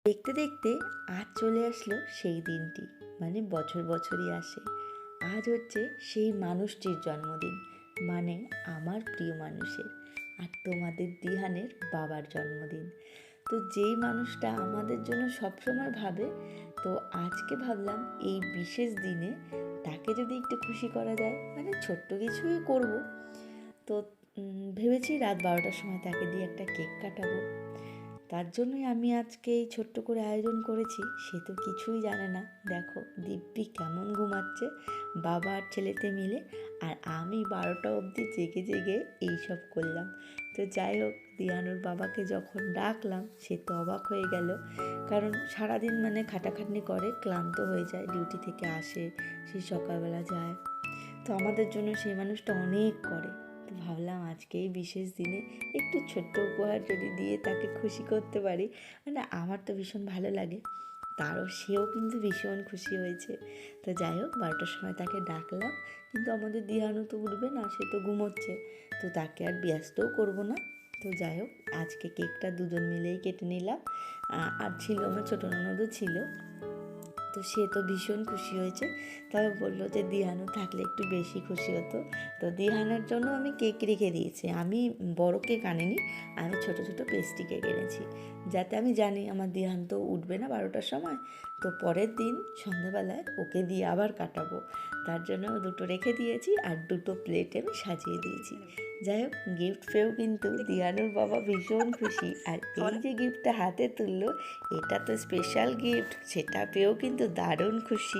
দেখতে দেখতে আজ চলে আসলো সেই দিনটি, মানে বছর বছরই আসে। আজ হচ্ছে সেই মানুষটির জন্মদিন, মানে আমার প্রিয় মানুষের, আর তোমাদের দিহানের বাবার জন্মদিন। তো যেই মানুষটা আমাদের জন্য সবসময় ভাবে, তো আজকে ভাবলাম এই বিশেষ দিনে তাকে যদি একটু খুশি করা যায়, মানে ছোট্ট কিছুই করব। তো ভেবেছি রাত 12টার সময় তাকে দিয়ে একটা কেক কাটাবো। তার জন্যই আমি আজকে এই ছোট্ট করে আয়োজন করেছি। সে তো কিছুই জানে না। দেখো দিব্যি কেমন ঘুমাচ্ছে বাবা আর ছেলেতে মিলে, আর আমি 12টা অবধি জেগে জেগে এইসব করলাম। তো যাই হোক, দিয়ানুর বাবাকে যখন ডাকলাম সে তো অবাক হয়ে গেল, কারণ সারাদিন মানে খাটাখাটনি করে, ক্লান্ত হয়ে যায়, ডিউটি থেকে আসে, সেই সকালবেলা যায়। তো আমাদের জন্য সেই মানুষটা অনেক করে। তো ভাবলাম আজকে এই বিশেষ দিনে একটু ছোট্ট উপহার যদি দিয়ে তাকে খুশি করতে পারি, মানে আমার তো ভীষণ ভালো লাগে, সেও কিন্তু ভীষণ খুশি হয়েছে। তো যাই হোক, 12টার সময় তাকে ডাকলাম, কিন্তু আমাদের দিহানও তো উঠবে না, সে তো ঘুমোচ্ছে, তো তাকে আর ব্যস্তও করব না। তো যাই হোক, আজকে কেকটা দুজন মিলেই কেটে নিলাম। আর ছিল আমার ছোটো ননদও ছিল। তো সে তো ভীষণ খুশি হয়েছে, তবে বললো যে দিহানও থাকলে একটু বেশি খুশি হতো। তো দিহানের জন্য আমি কেক রেখে দিয়েছি। আমি বড় কেক আনিনি, আমি ছোট ছোট পেস্ট্রি কেক এনেছি, যাতে আমি জানি আমার দিহান তো উঠবে না 12টার সময়, তো পরের দিন সন্ধ্যাবেলায় ওকে দিয়ে আবার কাটাবো। তার জন্য দুটো রেখে দিয়েছি, আর দুটো প্লেটে আমি সাজিয়ে দিয়েছি। যাই হোক, গিফট পেয়েও কিন্তু দিয়ানুর বাবা ভীষণ খুশি। আর এই যে গিফটটা হাতে তুললো, এটা তো স্পেশাল গিফট, সেটা পেয়েও কিন্তু দারুণ খুশি।